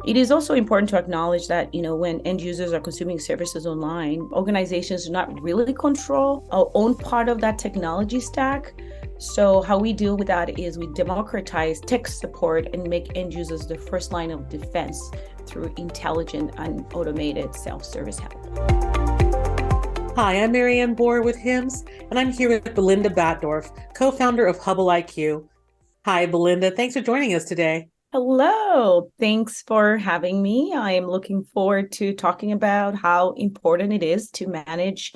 It is also important to acknowledge that, when end users are consuming services online, organizations do not really control our own part of that technology stack. So how we deal with that is we democratize tech support and make end users the first line of defense through intelligent and automated self-service help. Hi, I'm Marianne Bohr with HIMSS, and I'm here with Belinda Batdorf, co-founder of HubbleIQ. Hi, Belinda. Thanks for joining us today. Hello, thanks for having me. I am looking forward to talking about how important it is to manage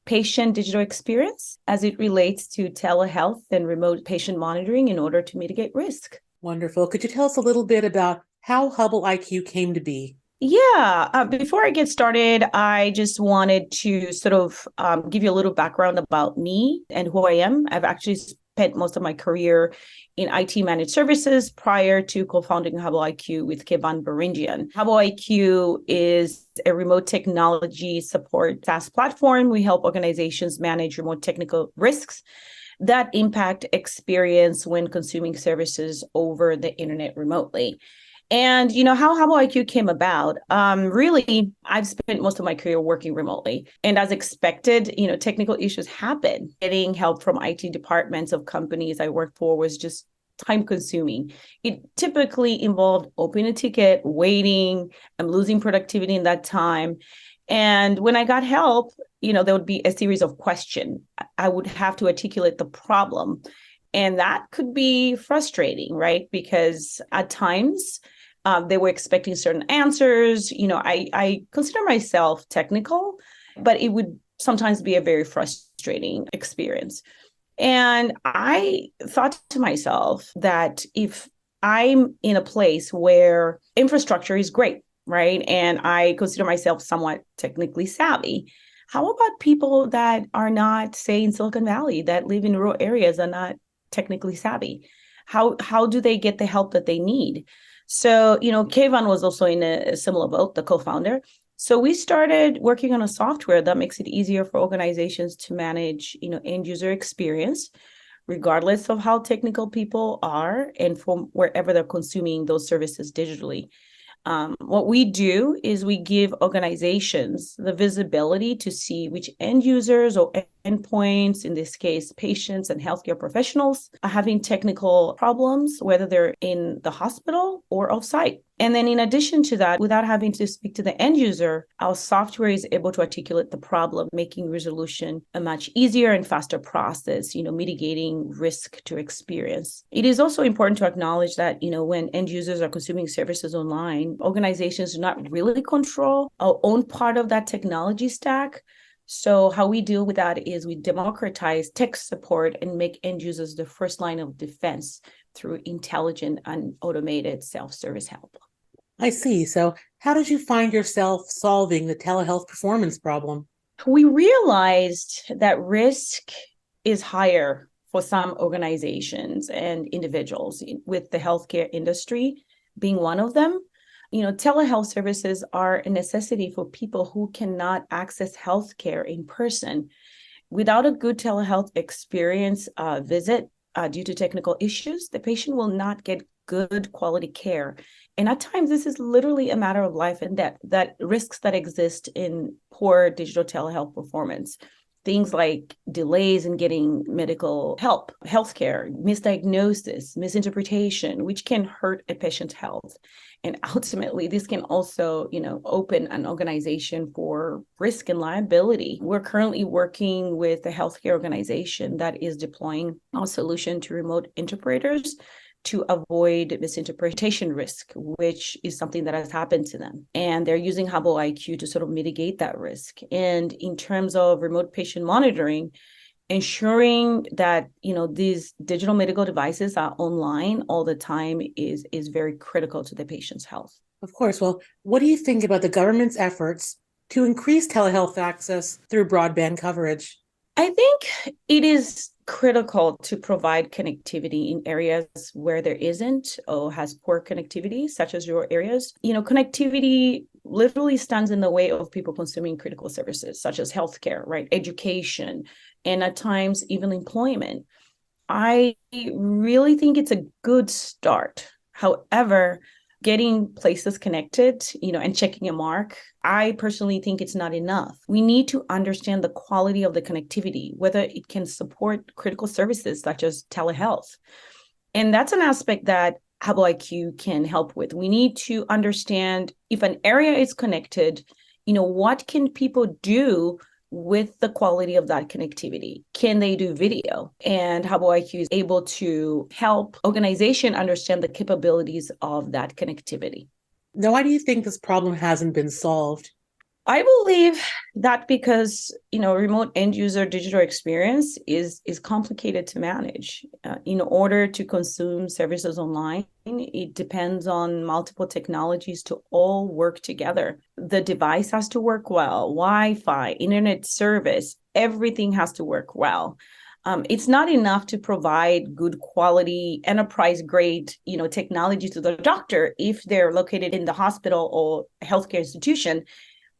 patient digital experience as it relates to telehealth and remote patient monitoring in order to mitigate risk. Wonderful. Could you tell us a little bit about how HubbleIQ came to be? Yeah, before I get started, I just wanted to sort of give you a little background about me and who I am. I've actually spent most of my career in IT managed services prior to co-founding HubbleIQ with Kevan Baringian. HubbleIQ is a remote technology support SaaS platform. We help organizations manage remote technical risks that impact experience when consuming services over the internet remotely. And how HubbleIQ came about, really, I've spent most of my career working remotely. And as expected, technical issues happen. Getting help from IT departments of companies I worked for was just time consuming. It typically involved opening a ticket, waiting, and losing productivity in that time. And when I got help, there would be a series of questions. I would have to articulate the problem. And that could be frustrating, right? Because at times, they were expecting certain answers. I consider myself technical, but it would sometimes be a very frustrating experience. And I thought to myself that if I'm in a place where infrastructure is great, right, and I consider myself somewhat technically savvy, how about people that are not, say, in Silicon Valley, that live in rural areas and not technically savvy? How do they get the help that they need? So, Kevan was also in a similar boat, the co-founder. So we started working on a software that makes it easier for organizations to manage, end user experience, regardless of how technical people are and from wherever they're consuming those services digitally. What we do is we give organizations the visibility to see which end users or endpoints, in this case, patients and healthcare professionals, are having technical problems, whether they're in the hospital or offsite. And then in addition to that, without having to speak to the end user, our software is able to articulate the problem, making resolution a much easier and faster process, mitigating risk to experience. It is also important to acknowledge that, when end users are consuming services online, organizations do not really control our own part of that technology stack. So how we deal with that is we democratize tech support and make end users the first line of defense through intelligent and automated self-service help. I see. So how did you find yourself solving the telehealth performance problem? We realized that risk is higher for some organizations and individuals, with the healthcare industry being one of them. Telehealth services are a necessity for people who cannot access healthcare in person. Without a good telehealth experience visit due to technical issues, the patient will not get good quality care. And at times, this is literally a matter of life and death, that risks that exist in poor digital telehealth performance. Things like delays in getting medical help, healthcare, misdiagnosis, misinterpretation, which can hurt a patient's health. And ultimately, this can also, open an organization for risk and liability. We're currently working with a healthcare organization that is deploying a solution to remote interpreters to avoid misinterpretation risk, which is something that has happened to them. And they're using HubbleIQ to sort of mitigate that risk. And in terms of remote patient monitoring, ensuring that these digital medical devices are online all the time is very critical to the patient's health. Of course. Well, what do you think about the government's efforts to increase telehealth access through broadband coverage? I think it is critical to provide connectivity in areas where there isn't or has poor connectivity, such as rural areas. Connectivity literally stands in the way of people consuming critical services, such as healthcare, right? Education, and at times even employment. I really think it's a good start. However, getting places connected, and checking a mark, I personally think it's not enough. We need to understand the quality of the connectivity, whether it can support critical services such as telehealth. And that's an aspect that HubbleIQ can help with. We need to understand if an area is connected, what can people do with the quality of that connectivity? Can they do video? And HubbleIQ is able to help organization understand the capabilities of that connectivity. Now, why do you think this problem hasn't been solved? I believe that because, remote end user digital experience is complicated to manage. In order to consume services online, it depends on multiple technologies to all work together. The device has to work well, Wi-Fi, internet service, everything has to work well. It's not enough to provide good quality enterprise grade, technology to the doctor if they're located in the hospital or healthcare institution.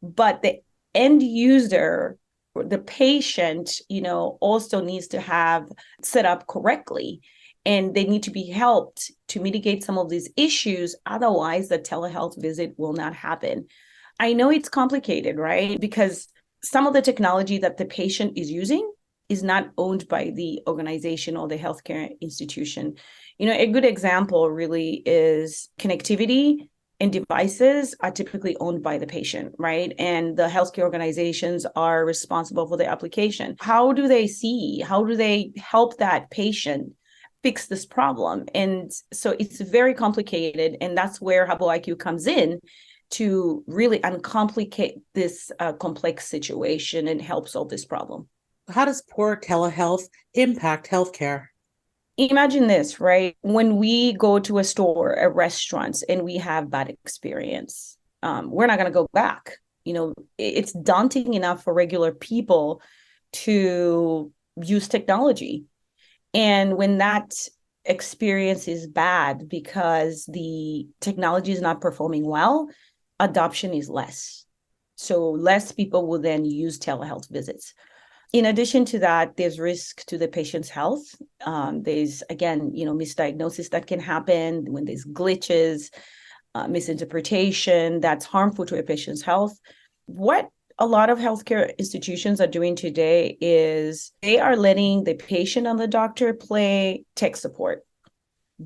But the end user, the patient, also needs to have set up correctly, and they need to be helped to mitigate some of these issues. Otherwise, the telehealth visit will not happen. I know it's complicated, right? Because some of the technology that the patient is using is not owned by the organization or the healthcare institution. A good example really is connectivity and devices are typically owned by the patient, right? And the healthcare organizations are responsible for the application. How do they help that patient fix this problem? And so it's very complicated. And that's where HubbleIQ comes in to really uncomplicate this complex situation and help solve this problem. How does poor telehealth impact healthcare? Imagine this, right? When we go to a store, a restaurant, and we have bad experience, we're not going to go back. It's daunting enough for regular people to use technology. And when that experience is bad because the technology is not performing well, adoption is less. So less people will then use telehealth visits. In addition to that, there's risk to the patient's health. There's, again, misdiagnosis that can happen when there's glitches, misinterpretation that's harmful to a patient's health. What a lot of healthcare institutions are doing today is they are letting the patient and the doctor play tech support.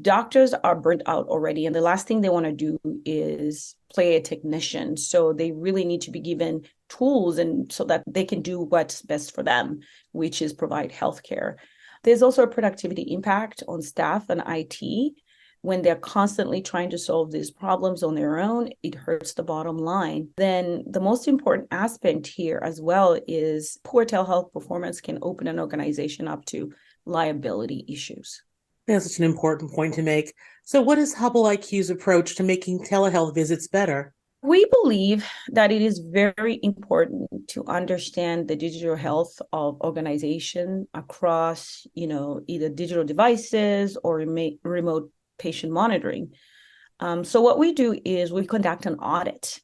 Doctors are burnt out already, and the last thing they want to do is play a technician. So they really need to be given tools and so that they can do what's best for them, which is provide healthcare. There's also a productivity impact on staff and IT. When they're constantly trying to solve these problems on their own, it hurts the bottom line. Then the most important aspect here as well is poor telehealth performance can open an organization up to liability issues. That's such an important point to make. So what is HubbleIQ's approach to making telehealth visits better? We believe that it is very important to understand the digital health of organization across, either digital devices or remote patient monitoring. So what we do is we conduct an audit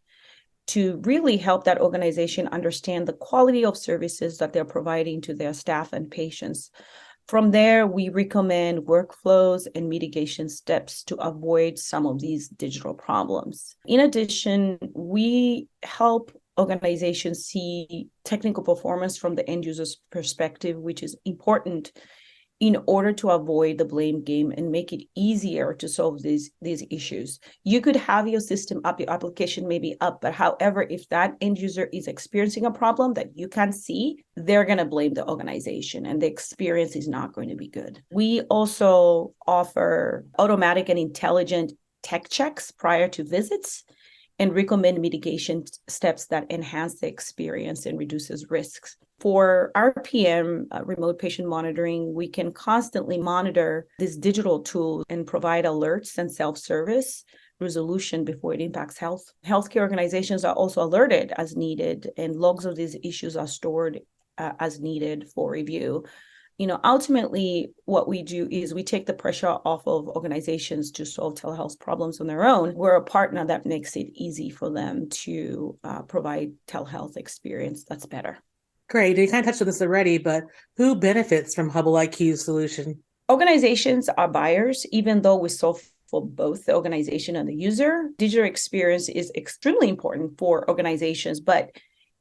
to really help that organization understand the quality of services that they're providing to their staff and patients. From there, we recommend workflows and mitigation steps to avoid some of these digital problems. In addition, we help organizations see technical performance from the end user's perspective, which is important in order to avoid the blame game and make it easier to solve these issues. You could have your system up, your application may be up, but however, if that end user is experiencing a problem that you can't see, they're going to blame the organization and the experience is not going to be good. We also offer automatic and intelligent tech checks prior to visits and recommend mitigation steps that enhance the experience and reduces risks. For RPM, remote patient monitoring, we can constantly monitor this digital tool and provide alerts and self-service resolution before it impacts health. Healthcare organizations are also alerted as needed, and logs of these issues are stored as needed for review. Ultimately, what we do is we take the pressure off of organizations to solve telehealth problems on their own. We're a partner that makes it easy for them to provide telehealth experience that's better. Great. You kind of touched on this already, but who benefits from HubbleIQ's solution? Organizations are buyers, even though we solve for both the organization and the user. Digital experience is extremely important for organizations, but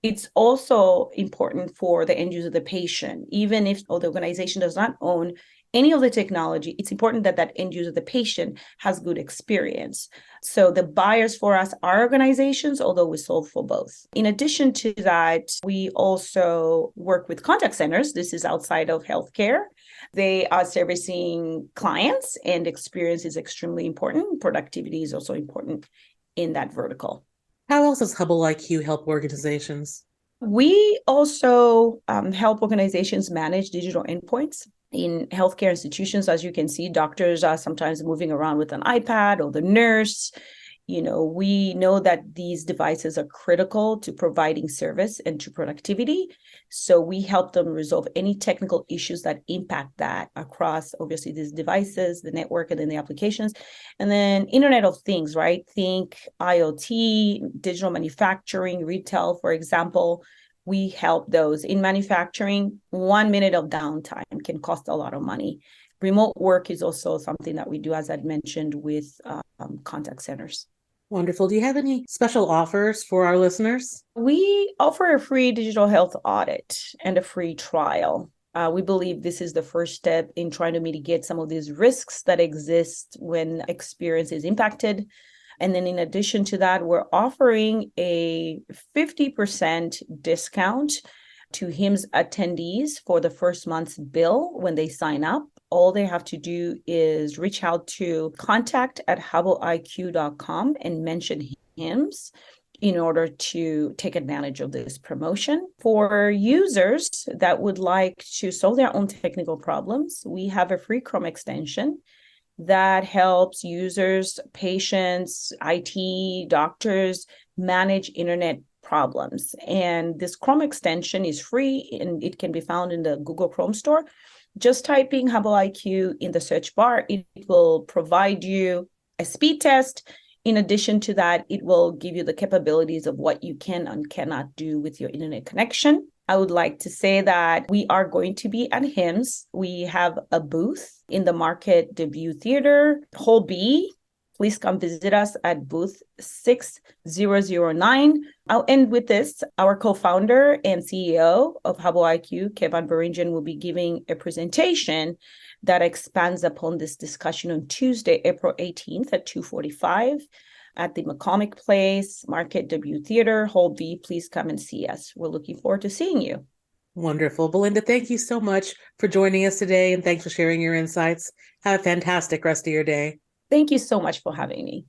it's also important for the end user, the patient. Even if the organization does not own any of the technology, it's important that that end user, the patient, has good experience. So the buyers for us are organizations, although we solve for both. In addition to that, we also work with contact centers. This is outside of healthcare. They are servicing clients, and experience is extremely important. Productivity is also important in that vertical. How else does HubbleIQ help organizations? We also help organizations manage digital endpoints. In healthcare institutions, as you can see, doctors are sometimes moving around with an iPad, or the nurse. We know that these devices are critical to providing service and to productivity. So we help them resolve any technical issues that impact that across, obviously, these devices, the network, and then the applications. And then Internet of Things, right? Think IoT, digital manufacturing, retail, for example. We help those. In manufacturing, 1 minute of downtime can cost a lot of money. Remote work is also something that we do, as I'd mentioned, with contact centers. Wonderful. Do you have any special offers for our listeners? We offer a free digital health audit and a free trial. We believe this is the first step in trying to mitigate some of these risks that exist when experience is impacted. And then in addition to that, we're offering a 50% discount to HIMSS attendees for the first month's bill when they sign up. All they have to do is reach out to contact@HubbleIQ.com and mention HIMSS in order to take advantage of this promotion. For users that would like to solve their own technical problems, we have a free Chrome extension that helps users, patients, IT, doctors manage internet problems. And this Chrome extension is free, and it can be found in the Google Chrome store. Just typing HubbleIQ in the search bar, it will provide you a speed test. In addition to that, it will give you the capabilities of what you can and cannot do with your internet connection. I would like to say that we are going to be at HIMSS. We have a booth in the Market Debut Theater, Hall B. Please come visit us at booth 6009. I'll end with this. Our co-founder and CEO of HubbleIQ, Kevin Beringen, will be giving a presentation that expands upon this discussion on Tuesday, April 18th at 2:45 at the McCormick Place, Market Debut Theater, Hall B. Please come and see us. We're looking forward to seeing you. Wonderful. Belinda, thank you so much for joining us today, and thanks for sharing your insights. Have a fantastic rest of your day. Thank you so much for having me.